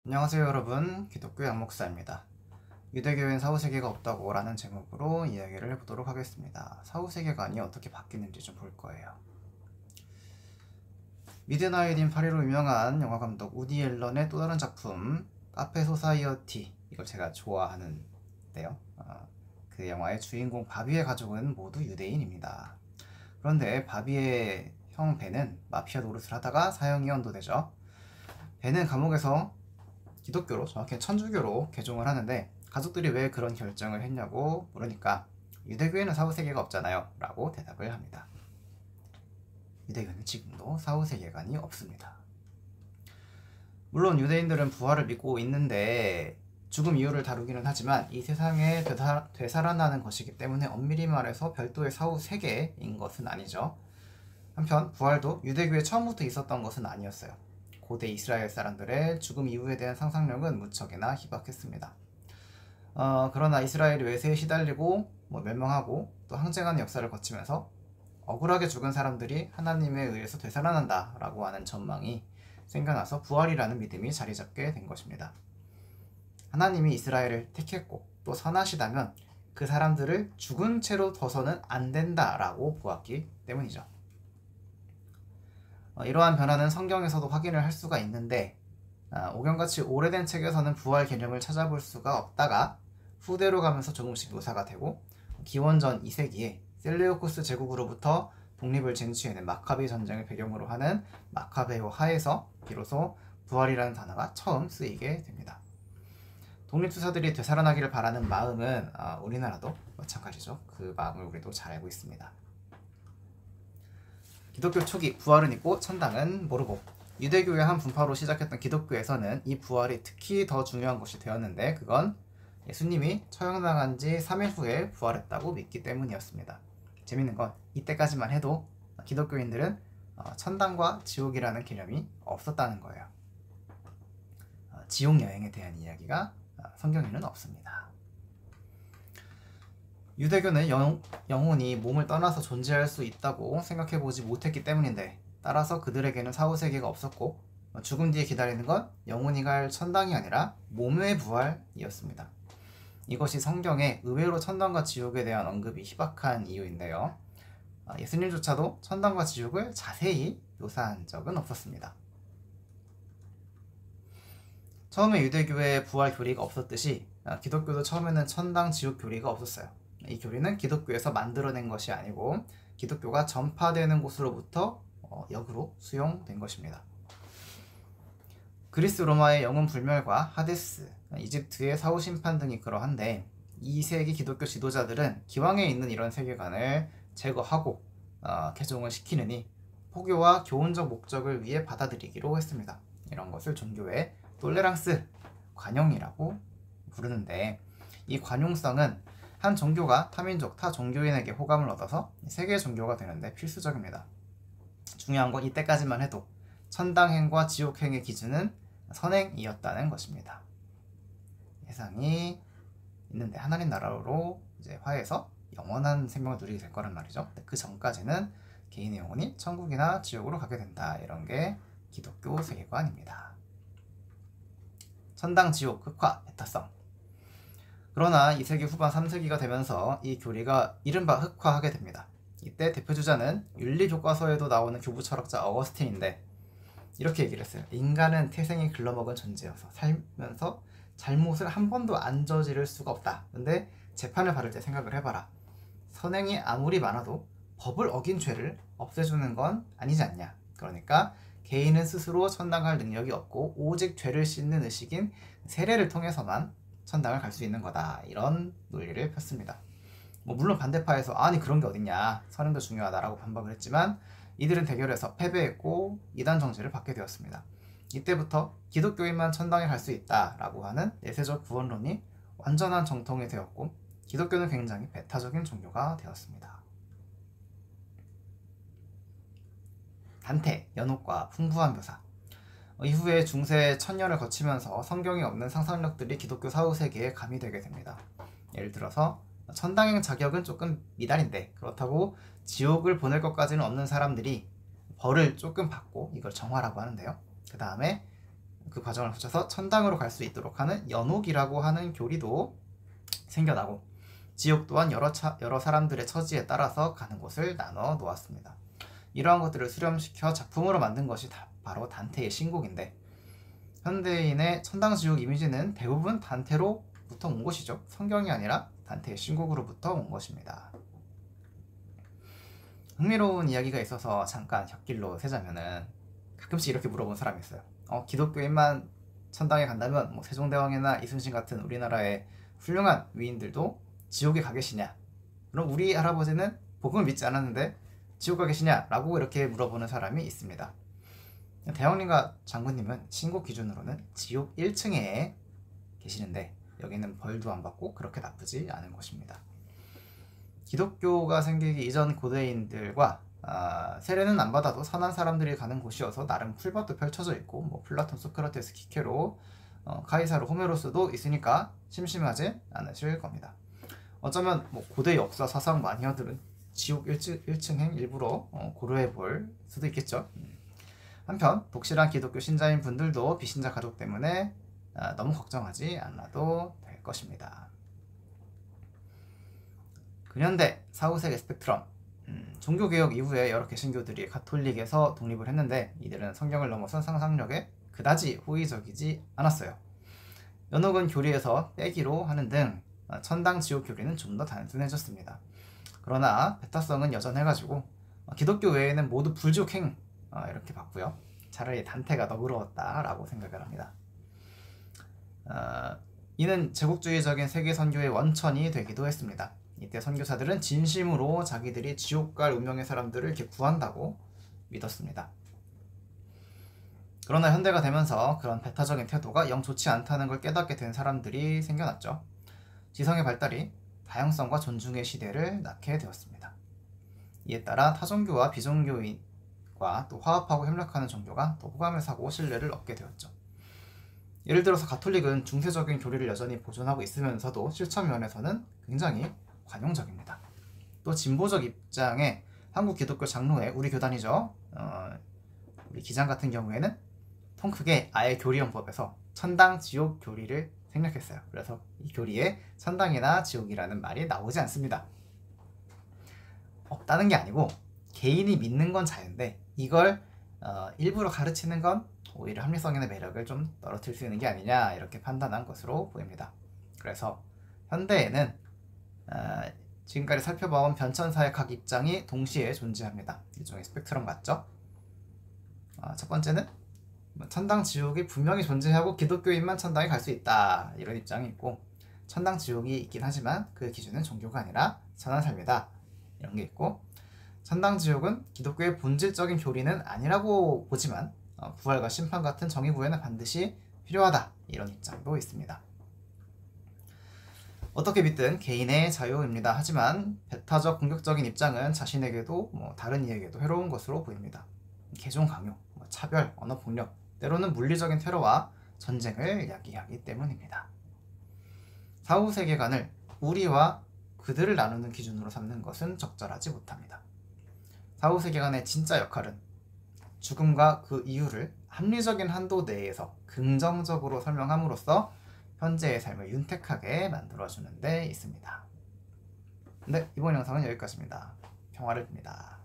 안녕하세요 여러분, 기독교 양목사입니다. 유대교엔 사후세계가 없다고 라는 제목으로 이야기를 해보도록 하겠습니다. 사후세계관이 어떻게 바뀌는지 좀 볼 거예요. 미드나잇인 파리로 유명한 영화감독 우디 앨런의 또 다른 작품 카페 소사이어티, 이걸 제가 좋아하는데요. 그 영화의 주인공 바비의 가족은 모두 유대인입니다. 그런데 바비의 형 벤은 마피아 노릇을 하다가 사형이 언도되죠. 벤은 감옥에서 기독교로, 정확히 천주교로 개종을 하는데 가족들이 왜 그런 결정을 했냐고 물으니까 유대교에는 사후세계가 없잖아요 라고 대답을 합니다. 유대교는 지금도 사후세계관이 없습니다. 물론 유대인들은 부활을 믿고 있는데 죽음 이유를 다루기는 하지만 이 세상에 되살아나는 것이기 때문에 엄밀히 말해서 별도의 사후세계인 것은 아니죠. 한편 부활도 유대교에 처음부터 있었던 것은 아니었어요. 고대 이스라엘 사람들의 죽음 이후에 대한 상상력은 무척이나 희박했습니다. 그러나 이스라엘이 외세에 시달리고 멸망하고 또 항쟁하는 역사를 거치면서 억울하게 죽은 사람들이 하나님에 의해서 되살아난다 라고 하는 전망이 생겨나서 부활이라는 믿음이 자리 잡게 된 것입니다. 하나님이 이스라엘을 택했고 또 선하시다면 그 사람들을 죽은 채로 둬서는 안 된다 라고 보았기 때문이죠. 이러한 변화는 성경에서도 확인을 할 수가 있는데 오경같이 오래된 책에서는 부활 개념을 찾아볼 수가 없다가 후대로 가면서 조금씩 묘사가 되고 기원전 2세기에 셀레우쿠스 제국으로부터 독립을 쟁취해낸 마카비 전쟁을 배경으로 하는 마카베오 하에서 비로소 부활이라는 단어가 처음 쓰이게 됩니다. 독립투사들이 되살아나기를 바라는 마음은 우리나라도 마찬가지죠. 그 마음을 우리도 잘 알고 있습니다. 기독교 초기 부활은 있고 천당은 모르고 유대교의 한 분파로 시작했던 기독교에서는 이 부활이 특히 더 중요한 것이 되었는데 그건 예수님이 처형당한 지 3일 후에 부활했다고 믿기 때문이었습니다. 재밌는 건 이때까지만 해도 기독교인들은 천당과 지옥이라는 개념이 없었다는 거예요. 지옥 여행에 대한 이야기가 성경에는 없습니다. 유대교는 영혼이 몸을 떠나서 존재할 수 있다고 생각해보지 못했기 때문인데 따라서 그들에게는 사후세계가 없었고 죽음 뒤에 기다리는 건 영혼이 갈 천당이 아니라 몸의 부활이었습니다. 이것이 성경에 의외로 천당과 지옥에 대한 언급이 희박한 이유인데요. 예수님조차도 천당과 지옥을 자세히 묘사한 적은 없었습니다. 처음에 유대교에 부활 교리가 없었듯이 기독교도 처음에는 천당 지옥 교리가 없었어요. 이 교리는 기독교에서 만들어낸 것이 아니고 기독교가 전파되는 곳으로부터 역으로 수용된 것입니다. 그리스 로마의 영혼 불멸과 하데스, 이집트의 사후심판 등이 그러한데 2세기 기독교 지도자들은 기왕에 있는 이런 세계관을 제거하고 개종을 시키느니 포교와 교훈적 목적을 위해 받아들이기로 했습니다. 이런 것을 종교의 톨레랑스, 관용이라고 부르는데 이 관용성은 한 종교가 타민족, 타 종교인에게 호감을 얻어서 세계 종교가 되는데 필수적입니다. 중요한 건 이때까지만 해도 천당행과 지옥행의 기준은 선행이었다는 것입니다. 세상이 있는데 하나님 나라로 이제 화해해서 영원한 생명을 누리게 될 거란 말이죠. 그 전까지는 개인의 영혼이 천국이나 지옥으로 가게 된다. 이런 게 기독교 세계관입니다. 천당, 지옥, 흑화, 배타성. 그러나 2세기 후반 3세기가 되면서 이 교리가 이른바 흑화하게 됩니다. 이때 대표주자는 윤리교과서에도 나오는 교부 철학자 어거스틴인데 이렇게 얘기를 했어요. 인간은 태생이 글러먹은 존재여서 살면서 잘못을 한 번도 안 저지를 수가 없다. 근데 재판을 받을 때 생각을 해봐라. 선행이 아무리 많아도 법을 어긴 죄를 없애주는 건 아니지 않냐. 그러니까 개인은 스스로 천당 갈 능력이 없고 오직 죄를 씻는 의식인 세례를 통해서만 천당을 갈 수 있는 거다. 이런 논리를 폈습니다. 물론 반대파에서 아니 그런 게 어딨냐, 선행도 중요하다라고 반박을 했지만 이들은 대결에서 패배했고 이단 정지를 받게 되었습니다. 이때부터 기독교인만 천당에 갈 수 있다라고 하는 내세적 구원론이 완전한 정통이 되었고 기독교는 굉장히 배타적인 종교가 되었습니다. 단테, 연옥과 풍부한 묘사. 이후에 중세 천년을 거치면서 성경에 없는 상상력들이 기독교 사후세계에 가미되게 됩니다. 예를 들어서 천당행 자격은 조금 미달인데 그렇다고 지옥을 보낼 것까지는 없는 사람들이 벌을 조금 받고 이걸 정화라고 하는데요. 그 다음에 그 과정을 거쳐서 천당으로 갈 수 있도록 하는 연옥이라고 하는 교리도 생겨나고, 지옥 또한 여러 사람들의 처지에 따라서 가는 곳을 나눠 놓았습니다. 이러한 것들을 수렴시켜 작품으로 만든 것이 바로 단테의 신곡인데, 현대인의 천당 지옥 이미지는 대부분 단테로부터 온 것이죠. 성경이 아니라 단테의 신곡으로부터 온 것입니다. 흥미로운 이야기가 있어서 잠깐 곁길로 세자면은, 가끔씩 이렇게 물어본 사람이 있어요. 기독교인만 천당에 간다면 뭐 세종대왕이나 이순신 같은 우리나라의 훌륭한 위인들도 지옥에 가 계시냐? 그럼 우리 할아버지는 복음을 믿지 않았는데 지옥 가 계시냐? 라고 이렇게 물어보는 사람이 있습니다. 대왕님과 장군님은 신곡 기준으로는 지옥 1층에 계시는데, 여기는 벌도 안 받고 그렇게 나쁘지 않은 곳입니다. 기독교가 생기기 이전 고대인들과 세례는 안 받아도 선한 사람들이 가는 곳이어서 나름 풀밭도 펼쳐져 있고, 뭐 플라톤, 소크라테스, 키케로, 카이사르, 호메로스도 있으니까 심심하지 않으실 겁니다. 어쩌면 뭐 고대 역사 사상 마니아들은 지옥 1층행 일부러 고려해 볼 수도 있겠죠. 한편 독실한 기독교 신자인 분들도 비신자 가족 때문에 너무 걱정하지 않아도 될 것입니다. 근현대 사후세계 스펙트럼, 종교개혁 이후에 여러 개신교들이 가톨릭에서 독립을 했는데, 이들은 성경을 넘어선 상상력에 그다지 호의적이지 않았어요. 연옥은 교리에서 빼기로 하는 등 천당 지옥 교리는 좀 더 단순해졌습니다. 그러나 배타성은 여전해가지고 기독교 외에는 모두 불지옥행 이렇게 봤고요. 차라리 단테가 너그러웠다라고 생각을 합니다. 이는 제국주의적인 세계 선교의 원천이 되기도 했습니다. 이때 선교사들은 진심으로 자기들이 지옥 갈 운명의 사람들을 이렇게 구한다고 믿었습니다. 그러나 현대가 되면서 그런 배타적인 태도가 영 좋지 않다는 걸 깨닫게 된 사람들이 생겨났죠. 지성의 발달이 다양성과 존중의 시대를 낳게 되었습니다. 이에 따라 타종교와 비종교인과 또 화합하고 협력하는 종교가 또 호감을 사고 신뢰를 얻게 되었죠. 예를 들어서 가톨릭은 중세적인 교리를 여전히 보존하고 있으면서도 실천 면에서는 굉장히 관용적입니다. 또 진보적 입장의 한국 기독교 장로회, 우리 교단이죠. 우리 기장 같은 경우에는 통 크게 아예 교리헌법에서 천당 지옥 교리를 생략했어요. 그래서 이 교리에 천당이나 지옥이라는 말이 나오지 않습니다. 없다는 게 아니고 개인이 믿는 건 자유인데, 이걸 일부러 가르치는 건 오히려 합리성이나 매력을 좀 떨어뜨릴 수 있는 게 아니냐, 이렇게 판단한 것으로 보입니다. 그래서 현대에는 지금까지 살펴본 변천사의 각 입장이 동시에 존재합니다. 일종의 스펙트럼 같죠? 첫 번째는 천당 지옥이 분명히 존재하고 기독교인만 천당에 갈 수 있다, 이런 입장이 있고, 천당 지옥이 있긴 하지만 그 기준은 종교가 아니라 선한 삶이다, 이런 게 있고, 천당 지옥은 기독교의 본질적인 교리는 아니라고 보지만 부활과 심판 같은 정의 구현은 반드시 필요하다, 이런 입장도 있습니다. 어떻게 믿든 개인의 자유입니다. 하지만 배타적 공격적인 입장은 자신에게도 다른 이에게도 해로운 것으로 보입니다. 개종 강요, 차별, 언어 폭력, 때로는 물리적인 테러와 전쟁을 야기하기 때문입니다. 사후 세계관을 우리와 그들을 나누는 기준으로 삼는 것은 적절하지 못합니다. 사후 세계관의 진짜 역할은 죽음과 그 이유를 합리적인 한도 내에서 긍정적으로 설명함으로써 현재의 삶을 윤택하게 만들어주는 데 있습니다. 네, 이번 영상은 여기까지입니다. 평화를 빕니다.